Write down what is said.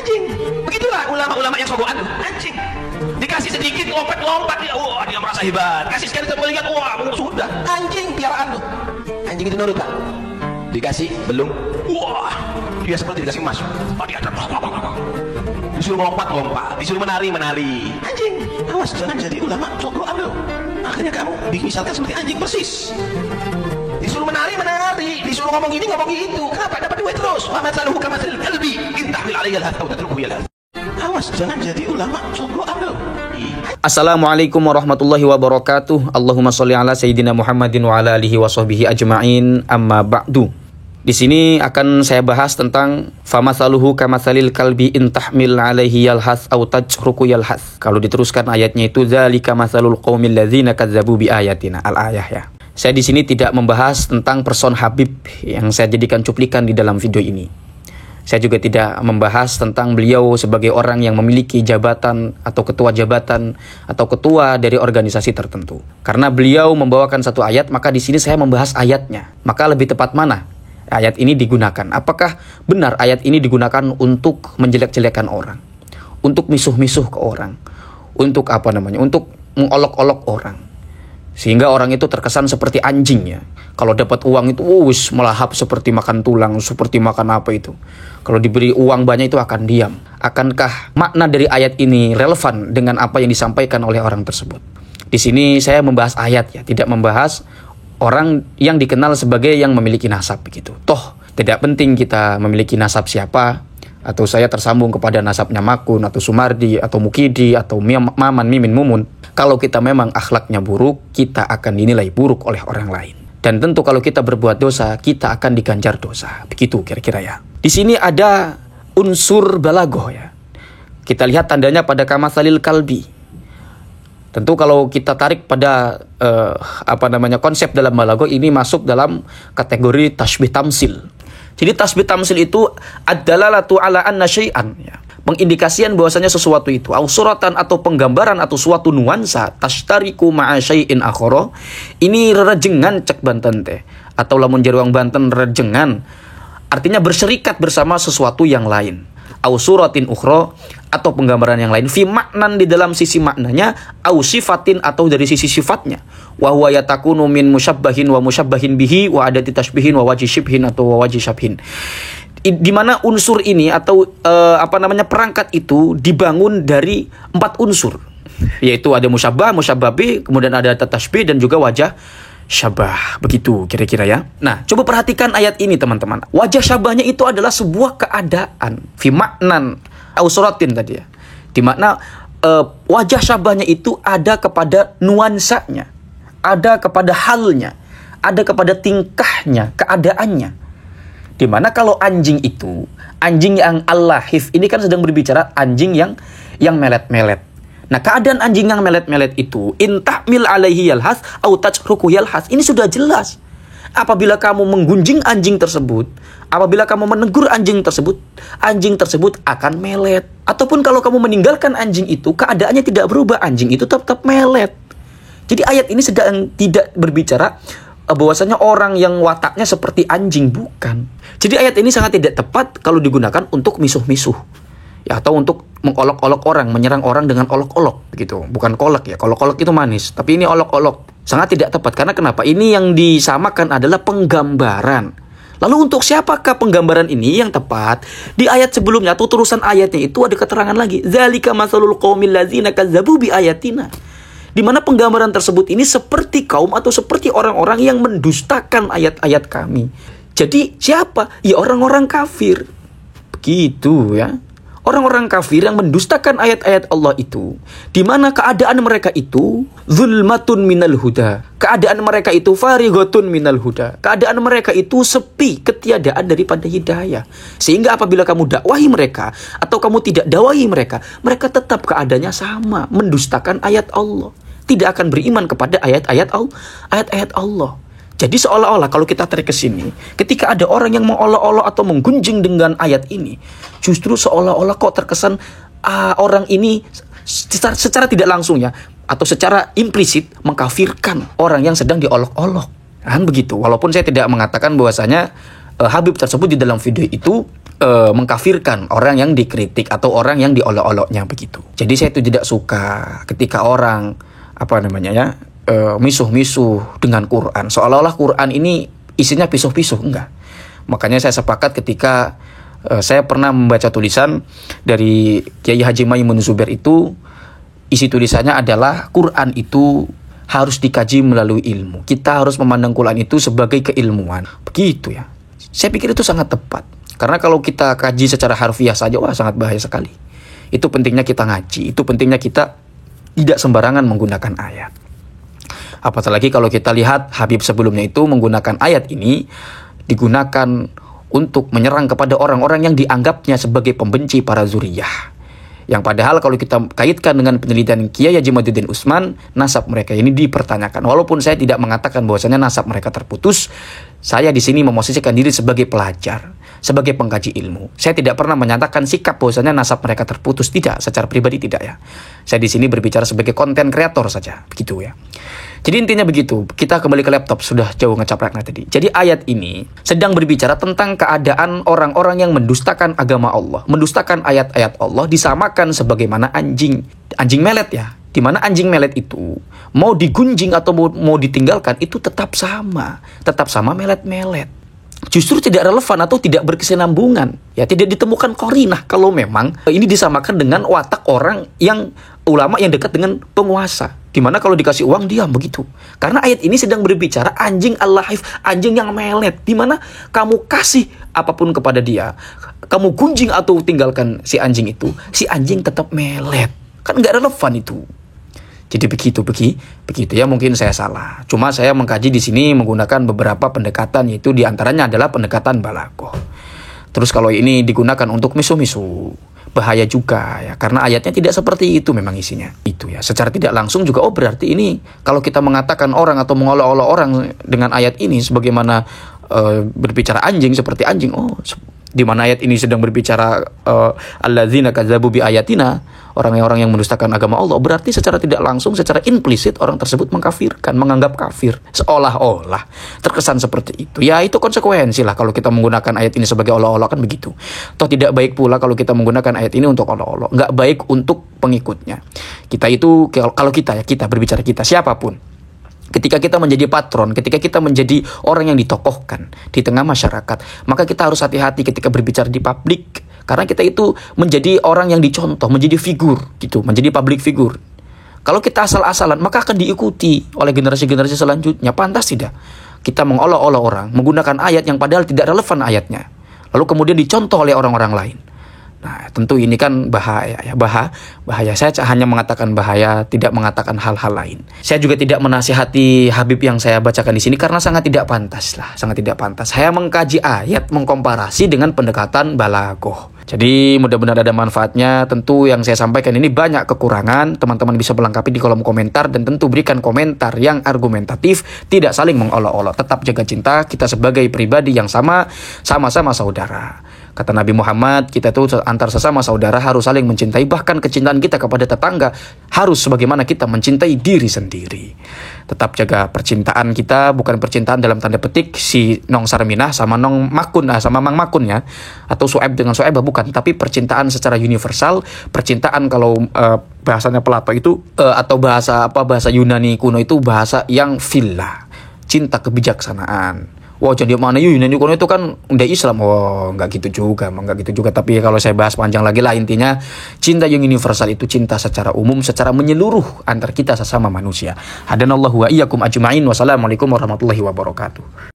Anjing. Begitulah ulama-ulama yang sogokan. Anjing. Dikasih sedikit lompat-lompat dia, wah dia merasa hebat. Kasih sekali satu lihat, wah sudah. Anjing piaraan tuh. Anjing itu nurut tak? Dikasih belum, wah dia seperti dikasih emas. Oh dia disuruh lompat-lompat, disuruh menari-menari. Anjing, awas jangan jadi ulama sogokan lo. Akhirnya kamu dimisalkan seperti anjing persis. Disuruh menari-menari, disuruh ngomong ini ngomong itu. Kenapa dapat duit terus? Wa matsaluhu kamatsalil kalbi in tahmil 'alaihi al-hath aw tatrukuhu yalhath. Awas jangan jadi ulama sogokan lo. Assalamualaikum warahmatullahi wabarakatuh. Allahumma sholli ala sayyidina Muhammadin wa ala alihi wa sahbihi ajma'in. Amma ba'du. Di sini akan saya bahas tentang famatsaluhu kamatsalil kalbi in tahmil 'alaihi yalhath aw tajruku yalhath. Kalau diteruskan ayatnya itu dzalika matsalul qaumil ladzina kadzdzabu bi ayatina, al-ayah ya. Saya di sini tidak membahas tentang person Habib yang saya jadikan cuplikan di dalam video ini. Saya juga tidak membahas tentang beliau sebagai orang yang memiliki jabatan atau ketua jabatan atau ketua dari organisasi tertentu. Karena beliau membawakan satu ayat, maka di sini saya membahas ayatnya. Maka lebih tepat mana ayat ini digunakan? Apakah benar ayat ini digunakan untuk menjelek-jelekan orang, untuk misuh-misuh ke orang, untuk untuk mengolok-olok orang, sehingga orang itu terkesan seperti anjing ya. Kalau dapat uang itu melahap seperti makan tulang, seperti makan apa itu. Kalau diberi uang banyak itu akan diam. Akankah makna dari ayat ini relevan dengan apa yang disampaikan oleh orang tersebut? Di sini saya membahas ayat ya, tidak membahas orang yang dikenal sebagai yang memiliki nasab begitu. Toh tidak penting kita memiliki nasab siapa, atau saya tersambung kepada nasabnya Makun atau Sumardi atau Mukidi atau Maman, Mimin, Mumun. Kalau kita memang akhlaknya buruk, kita akan dinilai buruk oleh orang lain. Dan tentu kalau kita berbuat dosa, kita akan diganjar dosa. Begitu kira-kira ya. Di sini ada unsur balaghah ya. Kita lihat tandanya pada kamatsalil kalbi. Tentu kalau kita tarik pada konsep dalam balaghah ini masuk dalam kategori tasbih tamsil. Jadi tasbih tamsil itu ad-dalalatu ala anna syai'an ya. Mengindikasikan bahwasanya sesuatu itu au suratan atau penggambaran atau suatu nuansa tashtariku ma'a syai'in akhara. Ini rerenjengan cek Banten teh atau lamun jaruang Banten rerenjengan artinya berserikat bersama sesuatu yang lain. Au suratin ukhra atau penggambaran yang lain fi maknan di dalam sisi maknanya au sifatin atau dari sisi sifatnya wa huwa yatakunu min musyabbahin wa musyabbahin bihi wa adati tashbihin wa wajhi syibhin atau wa wajhi syabhin. Di mana unsur ini atau perangkat itu dibangun dari 4 unsur, yaitu ada musyabbah, musyabbah bi, kemudian ada tashbih dan juga wajah syabah. Begitu kira-kira ya. Nah, coba perhatikan ayat ini teman-teman. Wajah syabahnya itu adalah sebuah keadaan fi maknan au suratin tadi ya. Di makna wajah syabahnya itu ada kepada nuansanya, ada kepada halnya, ada kepada tingkahnya, keadaannya. Dimana kalau anjing itu, anjing yang al-lahif ini kan sedang berbicara anjing yang melet-melet. Nah, keadaan anjing yang melet-melet itu in tahmil 'alaihi yalhath au tajruku yalhath. Ini sudah jelas. Apabila kamu menggunjing anjing tersebut, apabila kamu menegur anjing tersebut akan melet. Ataupun kalau kamu meninggalkan anjing itu, keadaannya tidak berubah, anjing itu tetap melet. Jadi ayat ini sedang tidak berbicara bahwasanya orang yang wataknya seperti anjing, bukan. Jadi ayat ini sangat tidak tepat kalau digunakan untuk misuh-misuh ya, atau untuk mengolok-olok orang, menyerang orang dengan olok-olok begitu. Bukan kolak ya, kalau kolak itu manis, tapi ini olok-olok. Sangat tidak tepat karena kenapa? Ini yang disamakan adalah penggambaran. Lalu untuk siapakah penggambaran ini yang tepat? Di ayat sebelumnya atau terusan ayatnya itu ada keterangan lagi. Dzalika matsalul qaumil ladzina kadzdzabu bi ayatina. Di mana penggambaran tersebut ini seperti kaum atau seperti orang-orang yang mendustakan ayat-ayat kami. Jadi siapa? Ya orang-orang kafir. Begitu ya. Orang-orang kafir yang mendustakan ayat-ayat Allah itu, di mana keadaan mereka itu zulmatun minal huda. Keadaan mereka itu farighatun minal huda. Keadaan mereka itu sepi, ketiadaan daripada hidayah. Sehingga apabila kamu dakwahi mereka atau kamu tidak dakwahi mereka, mereka tetap keadaannya sama, mendustakan ayat Allah. Tidak akan beriman kepada ayat-ayat Allah. Jadi seolah-olah kalau kita tarik ke sini, ketika ada orang yang mengolok-olok atau menggunjing dengan ayat ini, justru seolah-olah kok terkesan orang ini secara tidak langsung ya, atau secara implisit mengkafirkan orang yang sedang diolok-olok. Kan begitu. Walaupun saya tidak mengatakan bahwasanya Habib tersebut di dalam video itu mengkafirkan orang yang dikritik atau orang yang diolok-oloknya begitu. Jadi saya itu tidak suka ketika orang misuh-misuh dengan Quran, seolah-olah Quran ini isinya pisuh-pisuh. Enggak. Makanya saya sepakat ketika saya pernah membaca tulisan dari Kiai Haji Maimun Zubair itu, isi tulisannya adalah Quran itu harus dikaji melalui ilmu. Kita harus memandang Quran itu sebagai keilmuan. Begitu ya. Saya pikir itu sangat tepat. Karena kalau kita kaji secara harfiah saja, wah sangat bahaya sekali. Itu pentingnya kita ngaji. Itu pentingnya kita tidak sembarangan menggunakan ayat. Apalagi kalau kita lihat Habib sebelumnya itu menggunakan ayat ini digunakan untuk menyerang kepada orang-orang yang dianggapnya sebagai pembenci para zuriyah. Yang padahal kalau kita kaitkan dengan penelitian Kiai Haji Madudin Usman, nasab mereka ini dipertanyakan. Walaupun saya tidak mengatakan bahwasanya nasab mereka terputus, saya di sini memosisikan diri sebagai pelajar, sebagai pengkaji ilmu. Saya tidak pernah menyatakan sikap bahwasanya nasab mereka terputus, tidak, secara pribadi tidak ya. Saya di sini berbicara sebagai konten kreator saja, begitu ya. Jadi intinya begitu, kita kembali ke laptop, sudah jauh ngecapraknya tadi. Jadi ayat ini sedang berbicara tentang keadaan orang-orang yang mendustakan agama Allah, mendustakan ayat-ayat Allah, disamakan sebagaimana anjing melet ya. Dimana anjing melet itu mau digunjing atau mau ditinggalkan itu tetap sama melet-melet. Justru tidak relevan atau tidak berkesinambungan. Ya, tidak ditemukan qarinah kalau memang ini disamakan dengan watak orang yang ulama yang dekat dengan penguasa. Dimana kalau dikasih uang diam begitu. Karena ayat ini sedang berbicara anjing al-lahif, anjing yang melet. Dimana kamu kasih apapun kepada dia, kamu gunjing atau tinggalkan si anjing itu, si anjing tetap melet. Kan nggak relevan itu. Jadi begitu ya, mungkin saya salah. Cuma saya mengkaji di sini menggunakan beberapa pendekatan, yaitu diantaranya adalah pendekatan balaghah. Terus kalau ini digunakan untuk misu-misu, bahaya juga ya, karena ayatnya tidak seperti itu memang isinya. Itu ya, secara tidak langsung juga berarti ini kalau kita mengatakan orang atau mengolok-olok orang dengan ayat ini sebagaimana berbicara anjing seperti anjing, di mana ayat ini sedang berbicara alladzina kadzabu bi ayatina, orang-orang yang mendustakan agama Allah, berarti secara tidak langsung, secara implisit orang tersebut mengkafirkan, menganggap kafir, seolah-olah terkesan seperti itu. Ya itu konsekuensi lah kalau kita menggunakan ayat ini sebagai olok-olok, kan begitu. Toh tidak baik pula kalau kita menggunakan ayat ini untuk olok-olok, nggak baik untuk pengikutnya. Kita itu, kalau kita berbicara kita, siapapun, ketika kita menjadi patron, ketika kita menjadi orang yang ditokohkan di tengah masyarakat, maka kita harus hati-hati ketika berbicara di publik. Karena kita itu menjadi orang yang dicontoh, menjadi figur gitu, menjadi public figure. Kalau kita asal-asalan, maka akan diikuti oleh generasi-generasi selanjutnya. Pantas tidak kita mengolok-olok orang, menggunakan ayat yang padahal tidak relevan ayatnya, lalu kemudian dicontoh oleh orang-orang lain. Nah, tentu ini kan bahaya ya, bahaya. Saya hanya mengatakan bahaya, tidak mengatakan hal-hal lain. Saya juga tidak menasihati Habib yang saya bacakan di sini karena sangat tidak pantas lah, sangat tidak pantas. Saya mengkaji ayat, mengkomparasi dengan pendekatan balaghah. Jadi mudah-mudahan ada manfaatnya. Tentu yang saya sampaikan ini banyak kekurangan, teman-teman bisa melengkapi di kolom komentar, dan tentu berikan komentar yang argumentatif, tidak saling mengolok-olok. Tetap jaga cinta, kita sebagai pribadi yang sama-sama saudara. Kata Nabi Muhammad, kita tuh antar sesama saudara harus saling mencintai. Bahkan kecintaan kita kepada tetangga harus sebagaimana kita mencintai diri sendiri. Tetap jaga percintaan kita, bukan percintaan dalam tanda petik si Nong Sarminah sama Nong Makun, sama Mang Makun ya, atau Su'aib dengan Su'aibah, bukan. Tapi percintaan secara universal, percintaan kalau bahasanya Plato itu atau bahasa Yunani kuno itu bahasa yang phila, cinta kebijaksanaan. Wah, jadi mana Yunani kuno itu kan udah Islam. Oh, nggak gitu juga. Tapi kalau saya bahas panjang lagi lah, intinya cinta yang universal itu cinta secara umum, secara menyeluruh antar kita sesama manusia. Hadanallahu wa iyyakum ajma'in. Wassalamualaikum warahmatullahi wabarakatuh.